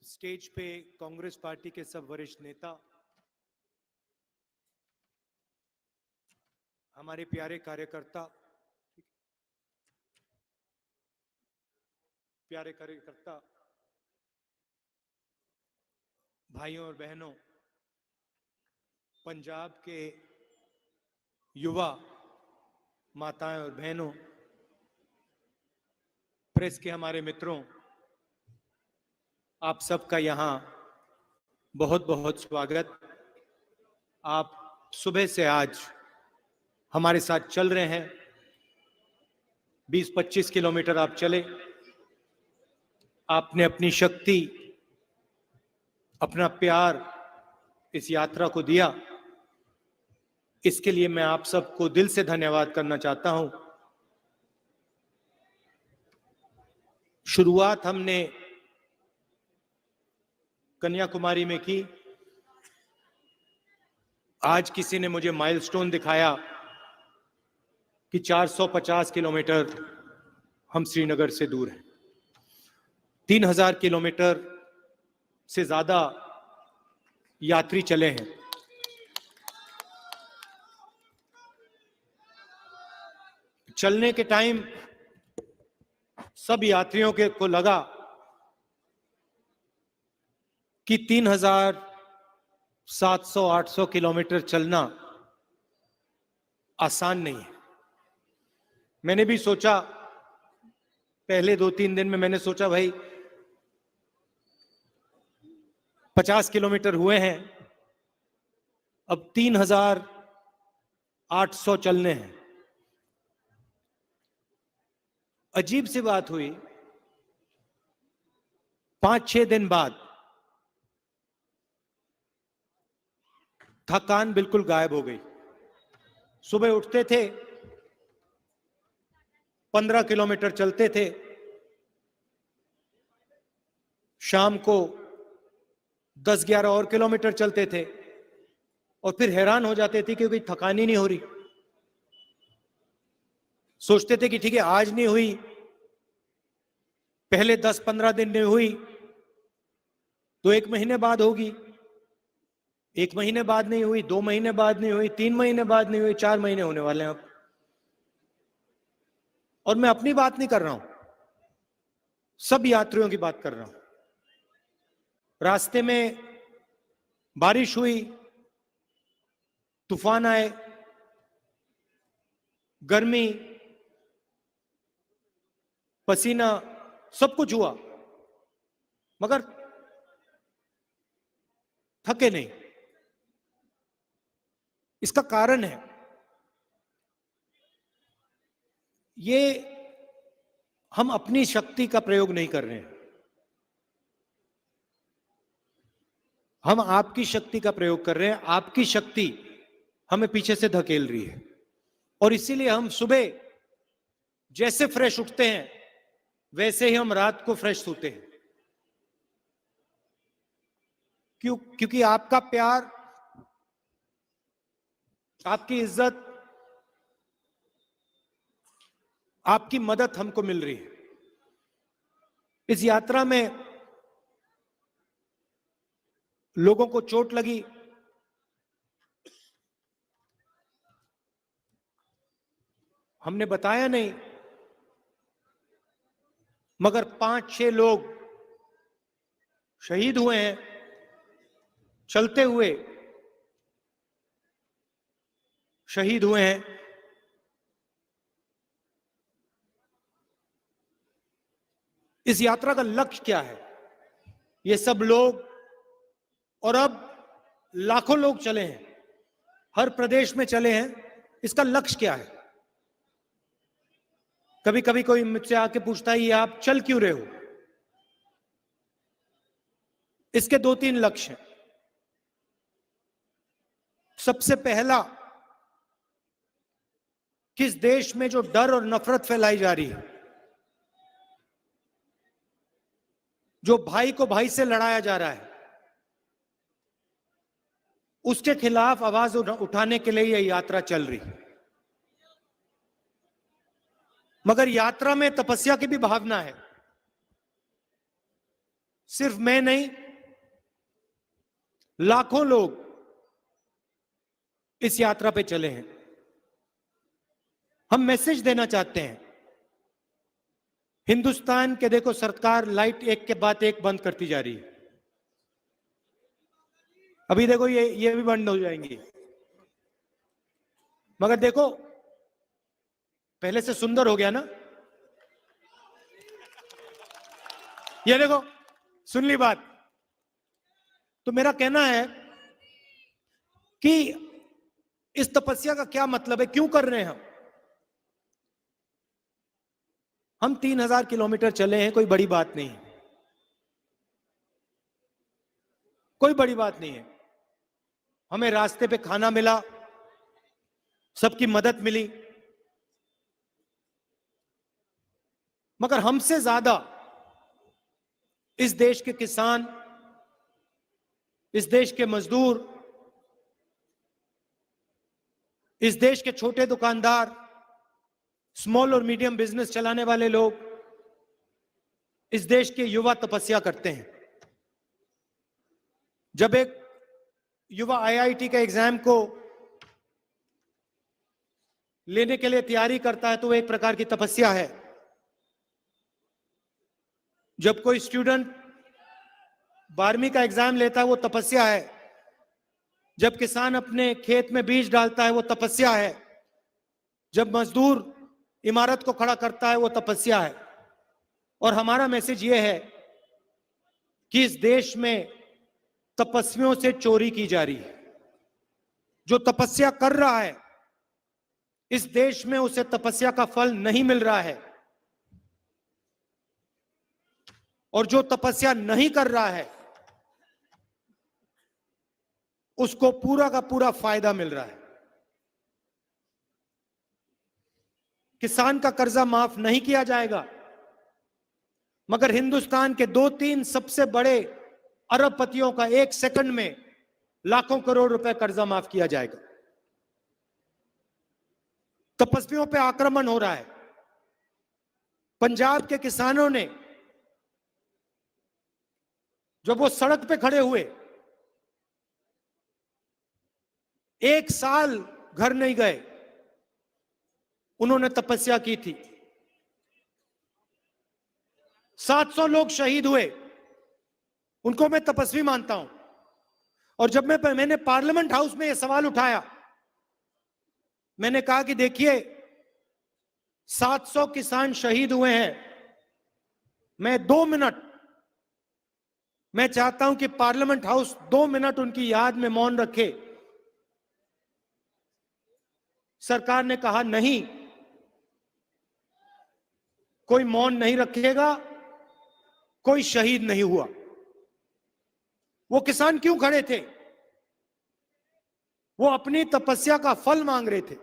Stage पे Congress party के सब वरिष्ठ नेता, हमारे प्यारे कार्यकर्ता, भाइयों और बहनों, पंजाब के युवा माताएं और बहनों, प्रेस के हमारे मित्रों, आप सबका यहां बहुत बहुत स्वागत। आप सुबह से आज हमारे साथ चल रहे हैं। 20-25 किलोमीटर आप चले। आपने अपनी शक्ति, अपना प्यार इस यात्रा को दिया। इसके लिए मैं आप सबको दिल से धन्यवाद करना चाहता हूं। शुरुआत हमने कन्याकुमारी में की। आज किसी ने मुझे माइलस्टोन दिखाया कि 450 किलोमीटर हम श्रीनगर से दूर हैं। 3000 किलोमीटर से ज्यादा यात्री चले हैं। चलने के टाइम सब यात्रियों को लगा कि 3700-800 किलोमीटर चलना आसान नहीं है। मैंने भी सोचा, पहले 2-3 दिन में मैंने सोचा भाई 50 किलोमीटर हुए हैं, अब 3800 चलने हैं। अजीब सी बात हुई, 5-6 दिन बाद थकान बिल्कुल गायब हो गई। सुबह उठते थे, 15 किलोमीटर चलते थे, शाम को 10-11 और किलोमीटर चलते थे और फिर हैरान हो जाते थे क्योंकि थकान ही नहीं हो रही। सोचते थे कि ठीक है, आज नहीं हुई, पहले 10-15 दिन नहीं हुई तो 1 महीने बाद होगी, 1 महीने बाद नहीं हुई, 2 महीने बाद नहीं हुई, 3 महीने बाद नहीं हुई, 4 महीने होने वाले हैं अब। और मैं अपनी बात नहीं कर रहा हूं, सब यात्रियों की बात कर रहा हूं। रास्ते में बारिश हुई, तूफान आए, गर्मी, पसीना, सब कुछ हुआ, मगर थके नहीं। इसका कारण है ये हम अपनी शक्ति का प्रयोग नहीं कर रहे हैं, हम आपकी शक्ति का प्रयोग कर रहे हैं। आपकी शक्ति हमें पीछे से धकेल रही है और इसीलिए हम सुबह जैसे फ्रेश उठते हैं वैसे ही हम रात को फ्रेश सोते हैं। क्योंकि आपका प्यार, आपकी इज्जत, आपकी मदद हमको मिल रही है। इस यात्रा में लोगों को चोट लगी, हमने बताया नहीं, मगर 5-6 लोग शहीद हुए हैं चलते हुए, शहीद हुए हैं। इस यात्रा का लक्ष्य क्या है? ये सब लोग और अब लाखों लोग चले हैं, हर प्रदेश में चले हैं। इसका लक्ष्य क्या है? कभी कभी कोई मुझसे आके पूछता है ये आप चल क्यों रहे हो? इसके 2-3 लक्ष्य हैं। सबसे पहला, किस देश में जो डर और नफरत फैलाई जा रही है, जो भाई को भाई से लड़ाया जा रहा है, उसके खिलाफ आवाज उठाने के लिए यह यात्रा चल रही है। मगर यात्रा में तपस्या की भी भावना है। सिर्फ मैं नहीं, लाखों लोग इस यात्रा पे चले हैं। हम मैसेज देना चाहते हैं। हिंदुस्तान के देखो, सरकार लाइट एक के बाद एक बंद करती जा रही है। अभी देखो ये भी बंद हो जाएंगी। मगर देखो, पहले से सुंदर हो गया ना। ये देखो, सुन ली बात। तो मेरा कहना है कि इस तपस्या का क्या मतलब है, क्यों कर रहे हैं हम 3000 किलोमीटर चले हैं, कोई बड़ी बात नहीं है, कोई बड़ी बात नहीं है। हमें रास्ते पे खाना मिला, सबकी मदद मिली, मगर हमसे ज्यादा इस देश के किसान, इस देश के मजदूर, इस देश के छोटे दुकानदार, स्मॉल और मीडियम बिजनेस चलाने वाले लोग, इस देश के युवा तपस्या करते हैं। जब एक युवा आईआईटी के एग्जाम को लेने के लिए तैयारी करता है तो वो एक प्रकार की तपस्या है। जब कोई स्टूडेंट 12वीं का एग्जाम लेता है वो तपस्या है। जब किसान अपने खेत में बीज डालता है वो तपस्या है। जब मजदूर इमारत को खड़ा करता है वो तपस्या है। और हमारा मैसेज ये है कि इस देश में तपस्वियों से चोरी की जा रही है। जो तपस्या कर रहा है इस देश में उसे तपस्या का फल नहीं मिल रहा है, और जो तपस्या नहीं कर रहा है उसको पूरा का पूरा फायदा मिल रहा है। किसान का कर्जा माफ नहीं किया जाएगा, मगर हिंदुस्तान के 2-3 सबसे बड़े अरबपतियों का 1 सेकंड में लाखों करोड़ रुपए कर्जा माफ किया जाएगा। तपस्वियों पे आक्रमण हो रहा है। पंजाब के किसानों ने जब वो सड़क पे खड़े हुए, 1 साल घर नहीं गए, उन्होंने तपस्या की थी। 700 लोग शहीद हुए, उनको मैं तपस्वी मानता हूं। और जब मैंने पार्लियामेंट हाउस में यह सवाल उठाया, मैंने कहा कि देखिए 700 किसान शहीद हुए हैं, मैं 2 मिनट मैं चाहता हूं कि पार्लियामेंट हाउस 2 मिनट उनकी याद में मौन रखे। सरकार ने कहा नहीं, कोई मौन नहीं रखेगा, कोई शहीद नहीं हुआ। वो किसान क्यों खड़े थे? वो अपनी तपस्या का फल मांग रहे थे।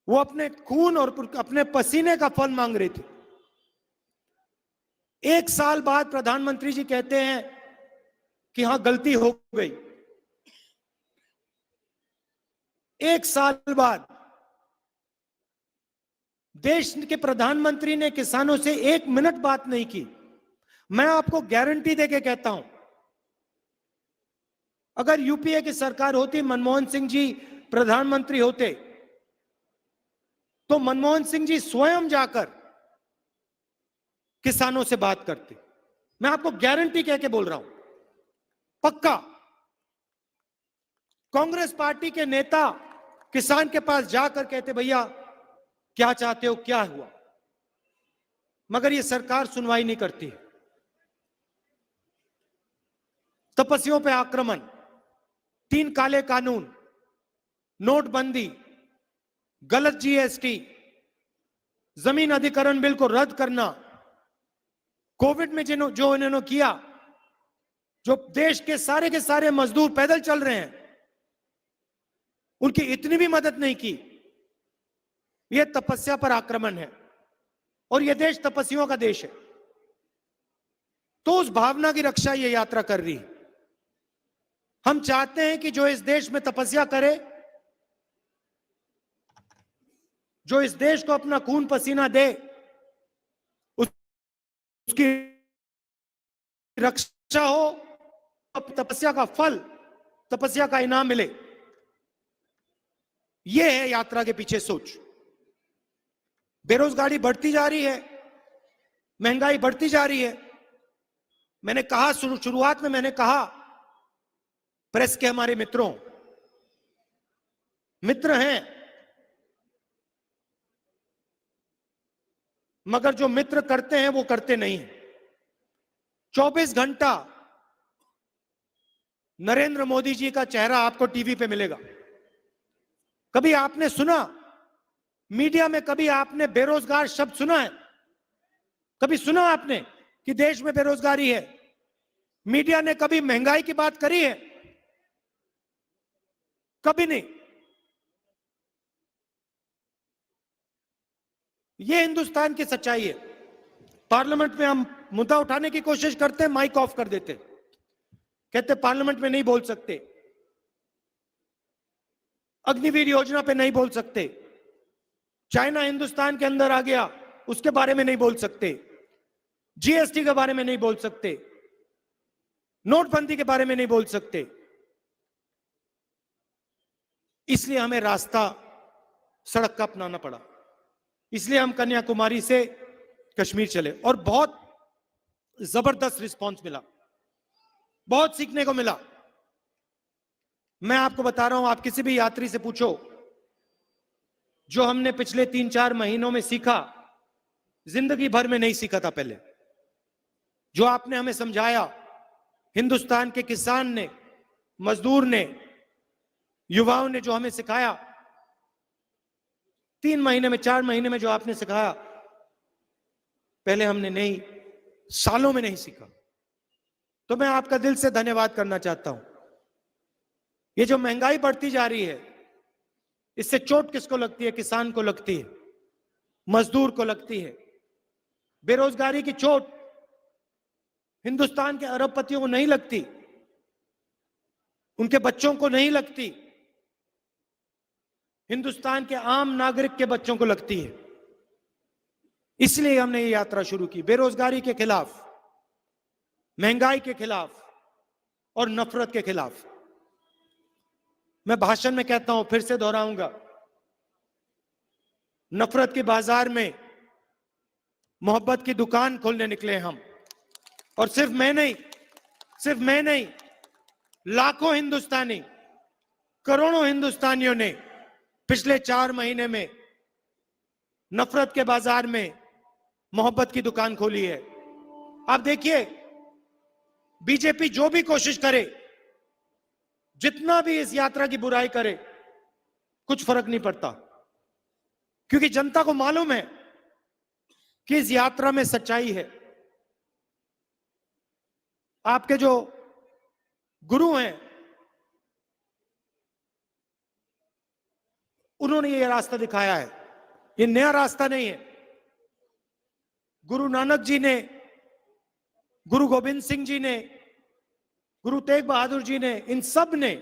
वो अपने खून और अपने पसीने का फल मांग रहे थे। 1 साल बाद प्रधानमंत्री जी कहते हैं कि हां गलती हो गई। 1 साल बाद देश के प्रधानमंत्री ने किसानों से 1 मिनट बात नहीं की। मैं आपको गारंटी देके कहता हूं, अगर यूपीए की सरकार होती, मनमोहन सिंह जी प्रधानमंत्री होते, तो मनमोहन सिंह जी स्वयं जाकर किसानों से बात करते। मैं आपको गारंटी कह के बोल रहा हूं, पक्का। कांग्रेस पार्टी के नेता किसान के पास जाकर कहते, भैया क्या चाहते हो, क्या हुआ? मगर ये सरकार सुनवाई नहीं करती। तपस्वियों पे आक्रमण, 3 काले कानून, नोटबंदी, गलत जीएसटी, जमीन अधिग्रहण बिल को रद्द करना, कोविड में जो इन्होंने किया, जो देश के सारे मजदूर पैदल चल रहे हैं, उनकी इतनी भी मदद नहीं की। यह तपस्या पर आक्रमण है, और यह देश तपस्वियों का देश है। तो उस भावना की रक्षा यह यात्रा कर रही है। हम चाहते हैं कि जो इस देश में तपस्या करे, जो इस देश को अपना खून पसीना दे, उसकी रक्षा हो, तपस्या का फल, तपस्या का इनाम मिले। यह है यात्रा के पीछे सोच। बेरोजगारी बढ़ती जा रही है, महंगाई बढ़ती जा रही है। मैंने कहा शुरुआत में, मैंने कहा प्रेस के हमारे मित्र हैं, मगर जो मित्र करते हैं वो करते नहीं हैं। 24 घंटा नरेंद्र मोदी जी का चेहरा आपको टीवी पे मिलेगा। कभी आपने सुना मीडिया में, कभी आपने बेरोजगार शब्द सुना है? कभी सुना आपने कि देश में बेरोजगारी है? मीडिया ने कभी महंगाई की बात करी है? कभी नहीं। यह हिंदुस्तान की सच्चाई है। पार्लियामेंट में हम मुद्दा उठाने की कोशिश करते हैं, माइक ऑफ कर देते, कहते पार्लियामेंट में नहीं बोल सकते, अग्निवीर योजना पे नहीं बोल सकते, चाइना हिंदुस्तान के अंदर आ गया उसके बारे में नहीं बोल सकते, जीएसटी के बारे में नहीं बोल सकते, नोटबंदी के बारे में नहीं बोल सकते। इसलिए हमें रास्ता सड़क का अपनाना पड़ा। इसलिए हम कन्याकुमारी से कश्मीर चले और बहुत जबरदस्त रिस्पांस मिला, बहुत सीखने को मिला। मैं आपको बता रहा हूं, आप किसी भी यात्री से पूछो, जो हमने पिछले 3-4 महीनों में सीखा, जिंदगी भर में नहीं सीखा था पहले। जो आपने हमें समझाया, हिंदुस्तान के किसान ने, मजदूर ने, युवाओं ने जो हमें सिखाया, 3 महीने में, 4 महीने में जो आपने सिखाया, पहले हमने नहीं, सालों में नहीं सीखा। तो मैं आपका दिल से धन्यवाद करना चाहता हूं। ये जो महंगाई बढ़ती जा रही है, इससे चोट किसको लगती है? किसान को लगती है, मजदूर को लगती है। बेरोजगारी की चोट हिंदुस्तान के अरबपतियों को नहीं लगती, उनके बच्चों को नहीं लगती, हिंदुस्तान के आम नागरिक के बच्चों को लगती है। इसलिए हमने ये यात्रा शुरू की, बेरोजगारी के खिलाफ, महंगाई के खिलाफ और नफरत के खिलाफ। मैं भाषण में कहता हूं, फिर से दोहराऊंगा, नफरत के बाजार में मोहब्बत की दुकान खोलने निकले हम। और सिर्फ मैं नहीं, लाखों हिंदुस्तानी, करोड़ों हिंदुस्तानियों ने पिछले 4 महीने में नफरत के बाजार में मोहब्बत की दुकान खोली है। आप देखिए, बीजेपी जो भी कोशिश करे, जितना भी इस यात्रा की बुराई करे, कुछ फर्क नहीं पड़ता, क्योंकि जनता को मालूम है कि इस यात्रा में सच्चाई है। आपके जो गुरु हैं, उन्होंने ये रास्ता दिखाया है, ये नया रास्ता नहीं है। गुरु नानक जी ने, गुरु गोविंद सिंह जी ने, गुरु तेग बहादुर जी ने, इन सब ने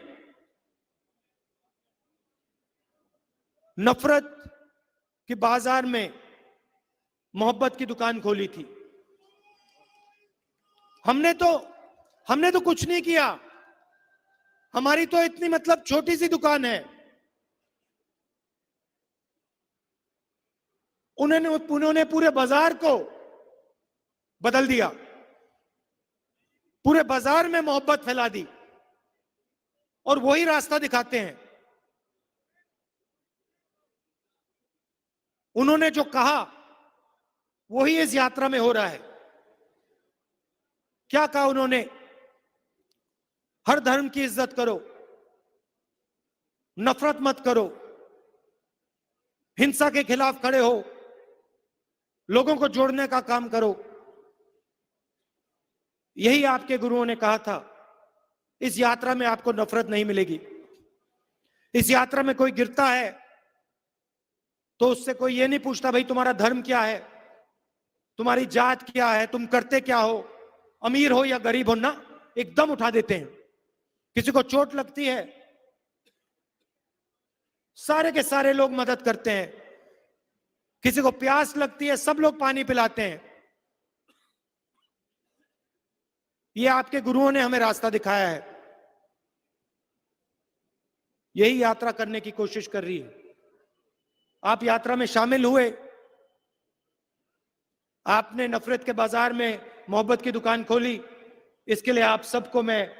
नफरत के बाजार में मोहब्बत की दुकान खोली थी। हमने तो कुछ नहीं किया, हमारी तो इतनी मतलब छोटी सी दुकान है। उन्होंने पूरे बाजार को बदल दिया, पूरे बाजार में मोहब्बत फैला दी, और वही रास्ता दिखाते हैं। उन्होंने जो कहा वही इस यात्रा में हो रहा है। क्या कहा उन्होंने? हर धर्म की इज्जत करो, नफरत मत करो, हिंसा के खिलाफ खड़े हो, लोगों को जोड़ने का काम करो। यही आपके गुरुओं ने कहा था। इस यात्रा में आपको नफरत नहीं मिलेगी। इस यात्रा में कोई गिरता है तो उससे कोई ये नहीं पूछता भाई तुम्हारा धर्म क्या है, तुम्हारी जात क्या है, तुम करते क्या हो, अमीर हो या गरीब हो, ना, एकदम उठा देते हैं। किसी को चोट लगती है, सारे के सारे लोग मदद करते हैं। किसी को प्यास लगती है, सब लोग पानी पिलाते हैं। ये आपके गुरुओं ने हमें रास्ता दिखाया है, यही यात्रा करने की कोशिश कर रही है। आप यात्रा में शामिल हुए, आपने नफरत के बाजार में मोहब्बत की दुकान खोली, इसके लिए आप सबको मैं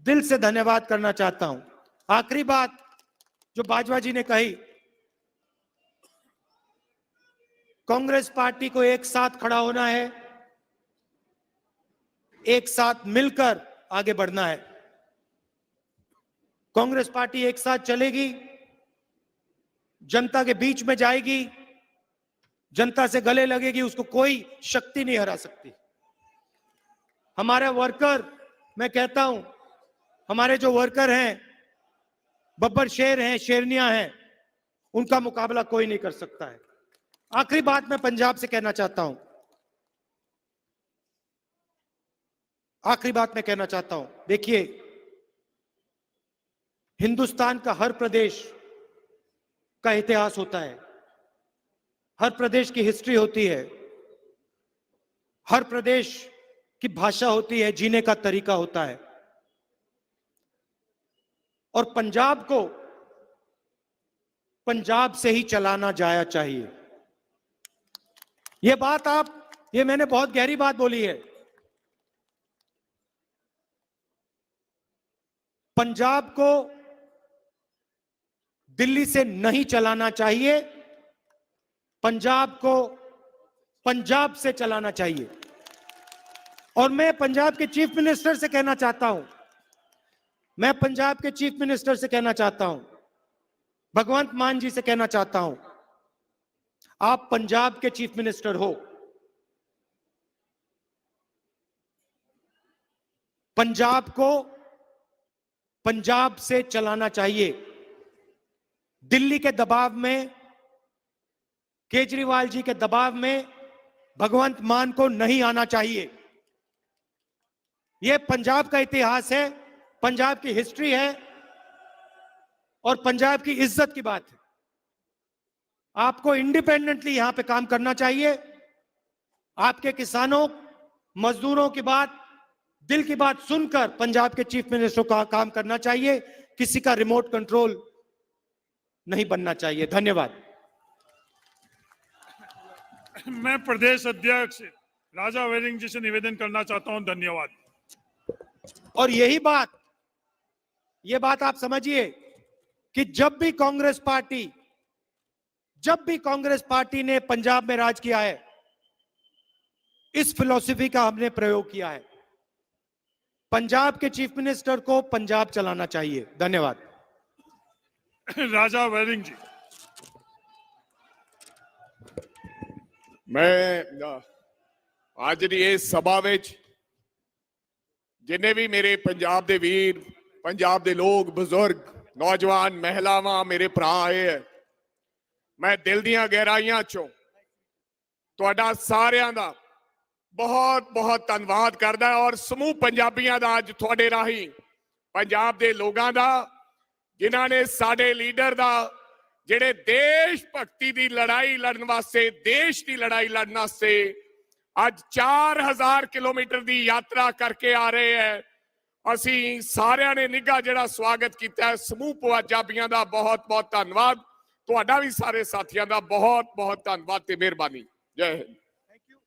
दिल से धन्यवाद करना चाहता हूं। आखिरी बात जो बाजवा जी ने कही, कांग्रेस पार्टी को एक साथ खड़ा होना है, एक साथ मिलकर आगे बढ़ना है। कांग्रेस पार्टी एक साथ चलेगी, जनता के बीच में जाएगी, जनता से गले लगेगी, उसको कोई शक्ति नहीं हरा सकती। हमारे वर्कर, मैं कहता हूं, हमारे जो वर्कर हैं, बब्बर शेर हैं, शेरनियां हैं, उनका मुकाबला कोई नहीं कर सकता है। आखिरी बात मैं पंजाब से कहना चाहता हूं, आखिरी बात मैं कहना चाहता हूं, देखिए, हिंदुस्तान का हर प्रदेश का इतिहास होता है, हर प्रदेश की हिस्ट्री होती है, हर प्रदेश की भाषा होती है, जीने का तरीका होता है। और पंजाब को पंजाब से ही चलाना जाया चाहिए। ये मैंने बहुत गहरी बात बोली है। पंजाब को दिल्ली से नहीं चलाना चाहिए, पंजाब को पंजाब से चलाना चाहिए। और मैं पंजाब के चीफ मिनिस्टर से कहना चाहता हूं, मैं पंजाब के चीफ मिनिस्टर से कहना चाहता हूं, भगवंत मान जी से कहना चाहता हूं, आप पंजाब के चीफ मिनिस्टर हो, पंजाब को पंजाब से चलाना चाहिए। दिल्ली के दबाव में, केजरीवाल जी के दबाव में भगवंत मान को नहीं आना चाहिए। यह पंजाब का इतिहास है, पंजाब की हिस्ट्री है और पंजाब की इज्जत की बात है। आपको इंडिपेंडेंटली यहां पे काम करना चाहिए। आपके किसानों, मजदूरों की बात, दिल की बात सुनकर पंजाब के चीफ मिनिस्टर का काम करना चाहिए, किसी का रिमोट कंट्रोल नहीं बनना चाहिए। धन्यवाद। मैं प्रदेश अध्यक्ष राजा वेरिंग जी से निवेदन करना चाहता हूं। धन्यवाद। और ये बात आप समझिए कि जब भी कांग्रेस पार्टी ने पंजाब में राज किया है, इस फिलॉसफी का हमने प्रयोग किया है। पंजाब के चीफ मिनिस्टर को पंजाब चलाना चाहिए। धन्यवाद। राजा वेरिंग जी। मैं आज दी इस सभा विच जिन्ने भी मेरे पंजाब दे वीर, पंजाब दे लोग, बुजुर्ग, नौजवान, महिलावां, मेरे भरा आए है, मैं दिल दियां गहराइयां चों तुहाडा सारियां दा बहुत बहुत धन्नवाद करदा और समूह पंजाबियां दा अज तुहाडे राही पंजाब दे लोगां दा, जिन्हां ने साडे लीडर दा ਜਿਹੜੇ देश भक्ति की लड़ाई लड़न वास्ते, देश की लड़ाई लड़न वास्ते अज 4000 किलोमीटर की यात्रा करके आ रहे हैं। असी सारिਆਂ ने निघा जिहड़ा स्वागत किया है। समूह पंजाबियों का बहुत बहुत धन्यवाद। तुहाडा भी सारे साथियों का बहुत बहुत धन्यवाद ते मेहरबानी। जय हिंद। Thank you.